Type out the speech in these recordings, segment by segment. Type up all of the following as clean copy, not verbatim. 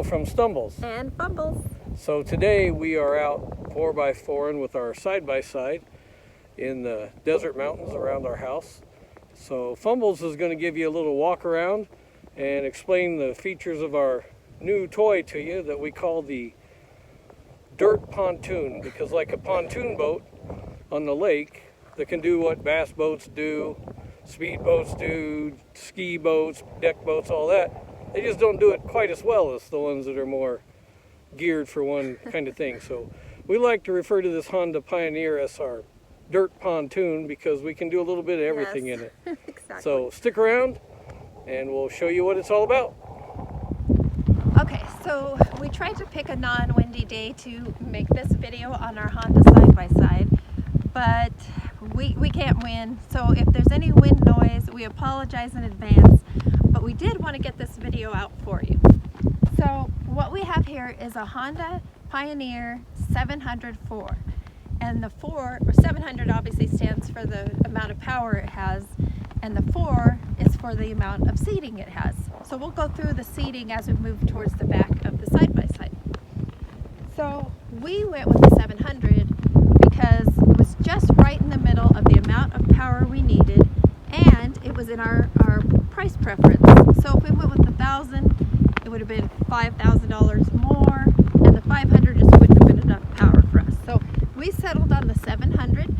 from stumbles and fumbles. So today we are out 4x4ing with our side-by-side in the desert mountains around our house. So Fumbles is going to give you a little walk around and explain the features of our new toy to you that we call the dirt pontoon, because like a pontoon boat on the lake that can do what bass boats do, speed boats do, ski boats, deck boats, all that, they just don't do it quite as well as the ones that are more geared for one kind of thing. So we like to refer to this Honda Pioneer as our dirt pontoon because we can do a little bit of everything in it. Exactly. So stick around and we'll show you what it's all about. Okay, so we tried to pick a non-windy day to make this video on our Honda side-by-side, but we can't win. So if there's any wind noise, we apologize in advance, but we did want to get this video out for you. So what we have here is a Honda Pioneer 704. And the 700 obviously stands for the amount of power it has, and the 4 is for the amount of seating it has. So we'll go through the seating as we move towards the back of the side-by-side. So we went with the 700 because it was just right in the middle of the amount of power we needed, and it was in our price preference. So if we went with the 1000, it would have been $5,000 more, and the 500 just wouldn't have been enough power for us. So we settled on the 700,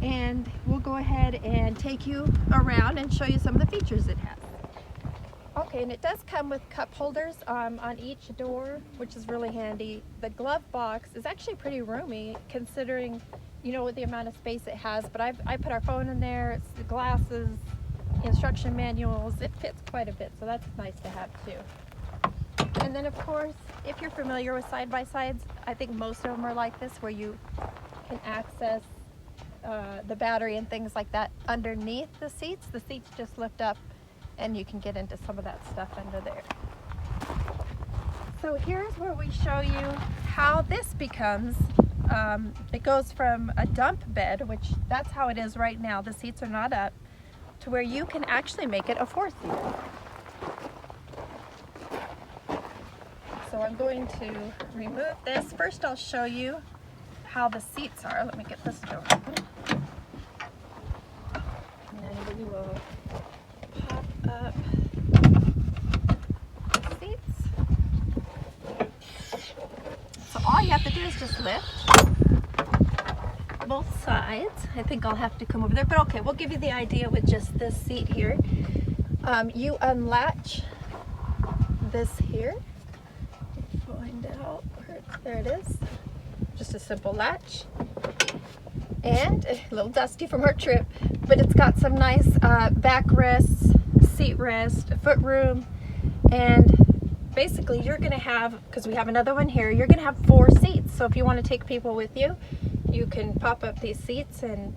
and we'll go ahead and take you around and show you some of the features it has. Okay, and it does come with cup holders on each door, which is really handy. The glove box is actually pretty roomy considering, you know, the amount of space it has, but I put our phone in there, it's the glasses, instruction manuals, it fits quite a bit, so that's nice to have too. And then of course, if you're familiar with side-by-sides, I think most of them are like this, where you can access the battery and things like that underneath the seats. The seats just lift up and you can get into some of that stuff under there. So here's where we show you how this becomes, it goes from a dump bed, which that's how it is right now, the seats are not up, to where you can actually make it a 4-seater. So I'm going to remove this. First I'll show you how the seats are. Let me get this door open. And then we will pop up the seats. So all you have to do is just lift both sides. I think I'll have to come over there, but okay, we'll give you the idea with just this seat here. You unlatch this here. Find out where there it is. Just a simple latch, and a little dusty from our trip, but it's got some nice backrests, seat rest, foot room, and basically you're gonna have, because we have another one here, you're gonna have 4 seats. So if you want to take people with you, you can pop up these seats, and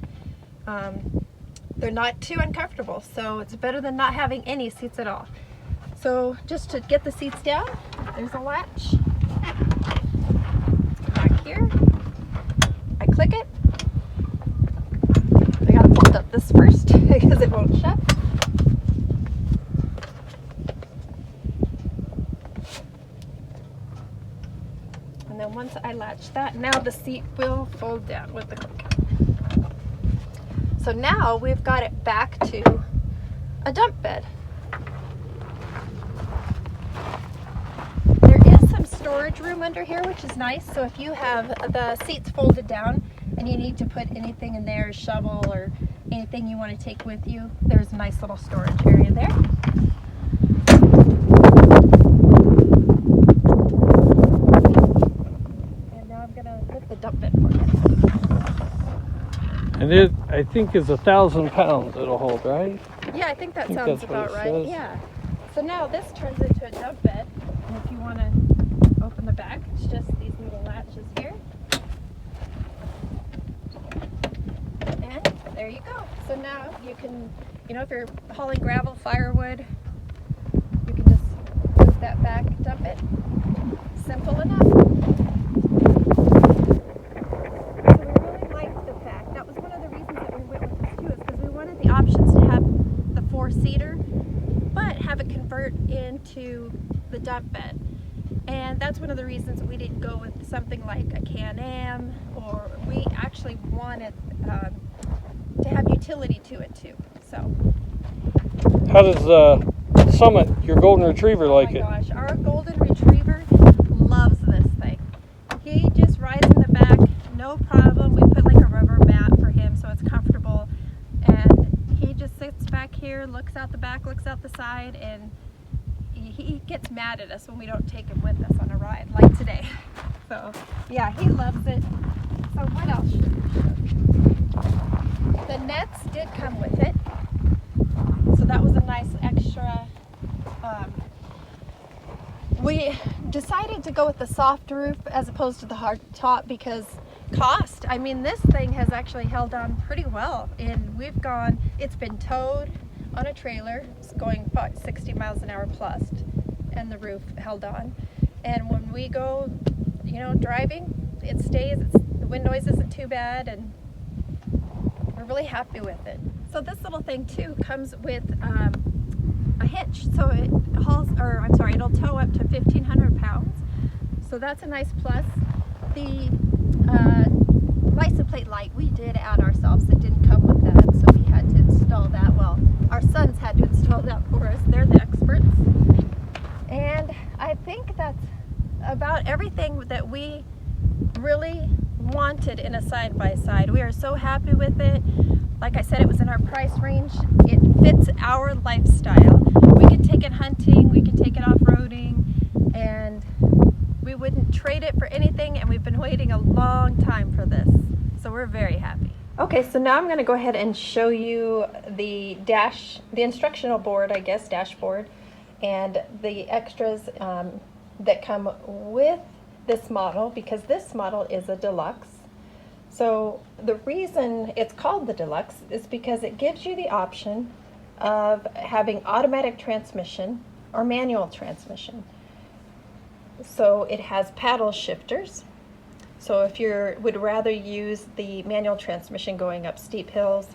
they're not too uncomfortable, so it's better than not having any seats at all. So just to get the seats down, there's a latch back here. I click it. I gotta fold up this first because it won't shut. And then once I latch that, now the seat will fold down with the click. So now we've got it back to a dump bed. Storage room under here, which is nice. So if you have the seats folded down and you need to put anything in there, a shovel or anything you want to take with you, there's a nice little storage area there. And now I'm gonna lift the dump bed for you. And it, I think, is 1,000 pounds it'll hold, right? Yeah, I think that sounds about right. Says. Yeah. So now this turns into a dump bed, and if you want to open the back, it's just these little latches here. And there you go. So now you can, you know, if you're hauling gravel, firewood, you can just move that back, dump it. Simple enough. So we really liked the fact, that was one of the reasons that we went with this too, is because we wanted the options to have the 4-seater, but have it convert into the dump bed. And that's one of the reasons we didn't go with something like a Can-Am, or we actually wanted to have utility to it too. So. How does Summit, your golden retriever, like it? Oh my gosh, our golden retriever loves this thing. He just rides in the back, no problem. We put like a rubber mat for him so it's comfortable, and he just sits back here, looks out the back, looks out the side, and he gets mad at us when we don't take him with us on a ride, like today. So yeah, he loves it. So what else should we show? The nets did come with it, so that was a nice extra. We decided to go with the soft roof as opposed to the hard top because cost. I mean, this thing has actually held on pretty well, and it's been towed on a trailer. It's going about 60 miles an hour plus, and the roof held on. And when we go, driving, it stays. The wind noise isn't too bad, and we're really happy with it. So this little thing too comes with a hitch, so it'll tow up to 1,500 pounds. So that's a nice plus. The license plate light we did add ourselves. It didn't come with that, so we had to install that. Well, our sons had to install that for us. They're the experts. And I think that's about everything that we really wanted in a side-by-side. We are so happy with it. Like I said, it was in our price range. It fits our lifestyle. We can take it hunting, we can take it off-roading, and we wouldn't trade it for anything, and we've been waiting a long time for this. So we're very happy. Okay, so now I'm going to go ahead and show you the instructional board, dashboard, and the extras that come with this model, because this model is a Deluxe. So the reason it's called the Deluxe is because it gives you the option of having automatic transmission or manual transmission. So it has paddle shifters. So if you would rather use the manual transmission going up steep hills,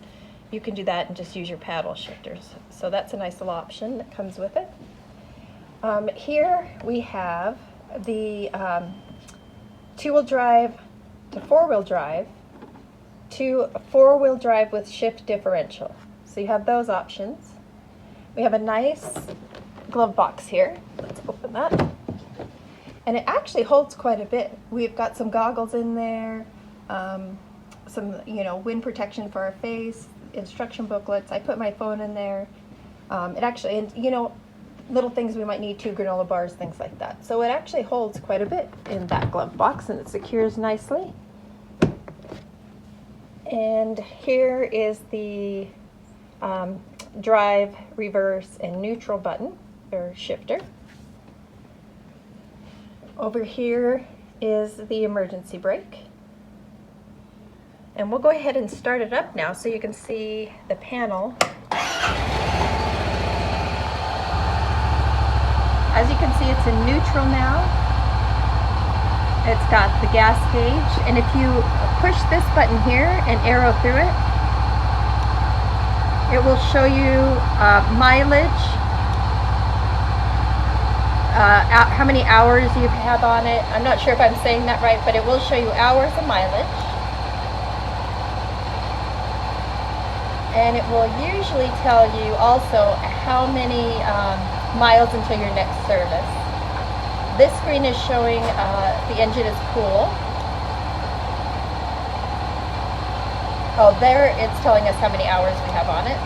you can do that and just use your paddle shifters. So that's a nice little option that comes with it. Here we have the two-wheel drive to four-wheel drive to four-wheel drive with shift differential. So you have those options. We have a nice glove box here. Let's open that. And it actually holds quite a bit. We've got some goggles in there, some wind protection for our face, instruction booklets. I put my phone in there. It actually, and little things we might need too, granola bars, things like that. So it actually holds quite a bit in that glove box, and it secures nicely. And here is the drive, reverse, and neutral button, or shifter. Over here is the emergency brake. And we'll go ahead and start it up now so you can see the panel. As you can see, it's in neutral now. It's got the gas gauge, and if you push this button here and arrow through it, it will show you mileage, how many hours you have on it. I'm not sure if I'm saying that right, but it will show you hours of mileage. And it will usually tell you also how many miles until your next service. This screen is showing the engine is cool. Oh, there it's telling us how many hours we have on it.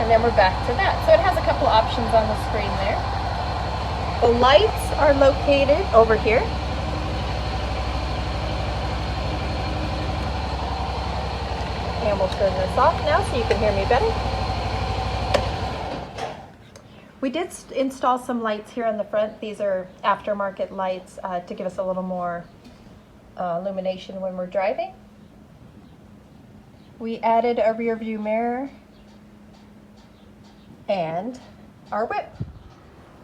And then we're back to that. So it has a couple options on the screen there. The lights are located over here. And we'll turn this off now so you can hear me better. We did install some lights here on the front. These are aftermarket lights to give us a little more illumination when we're driving. We added a rear view mirror and our whip.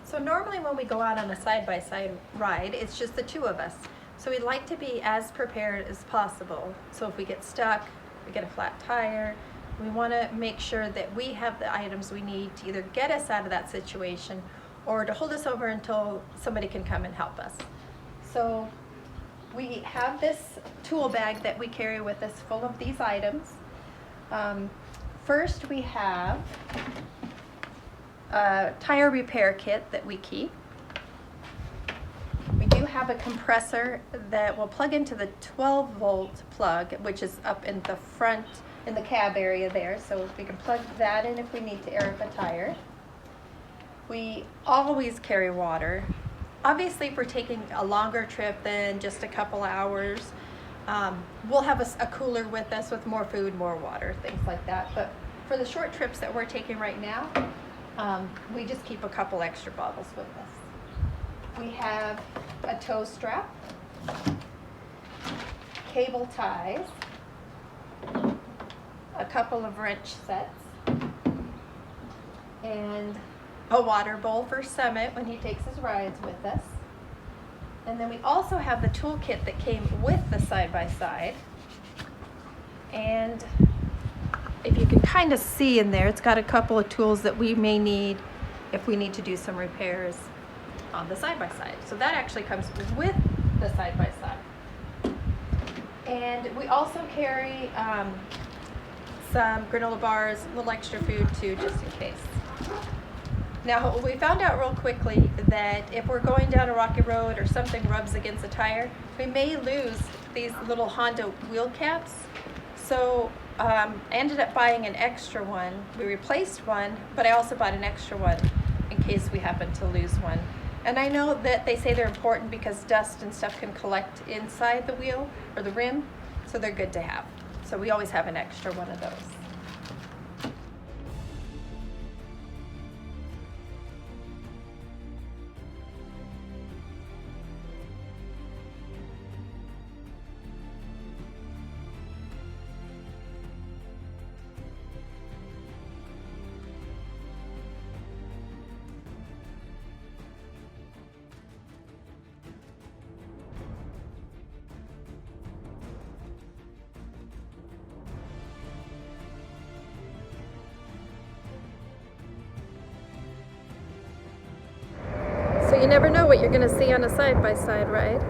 So normally when we go out on a side-by-side ride, it's just the two of us. So we'd like to be as prepared as possible. So if we get stuck, we get a flat tire, We want to make sure that we have the items we need to either get us out of that situation or to hold us over until somebody can come and help us. So we have this tool bag that we carry with us full of these items. First we have a tire repair kit that we keep. We do have a compressor that will plug into the 12-volt plug, which is up in the front, in the cab area there, so we can plug that in if we need to air up a tire. We always carry water. Obviously, if we're taking a longer trip than just a couple hours, we'll have a cooler with us with more food, more water, things like that. But for the short trips that we're taking right now, we just keep a couple extra bottles with us. We have a tow strap, cable ties, a couple of wrench sets, and a water bowl for Summit when he takes his rides with us. And then we also have the toolkit that came with the side-by-side. And if you can kind of see in there, it's got a couple of tools that we may need if we need to do some repairs on the side-by-side. So that actually comes with the side-by-side. And we also carry some granola bars, a little extra food too, just in case. Now, we found out real quickly that if we're going down a rocky road or something rubs against a tire, we may lose these little Honda wheel caps. So I ended up buying an extra one. We replaced one, but I also bought an extra one in case we happen to lose one. And I know that they say they're important because dust and stuff can collect inside the wheel or the rim, so they're good to have. So we always have an extra one of those. So you never know what you're going to see on a side-by-side ride.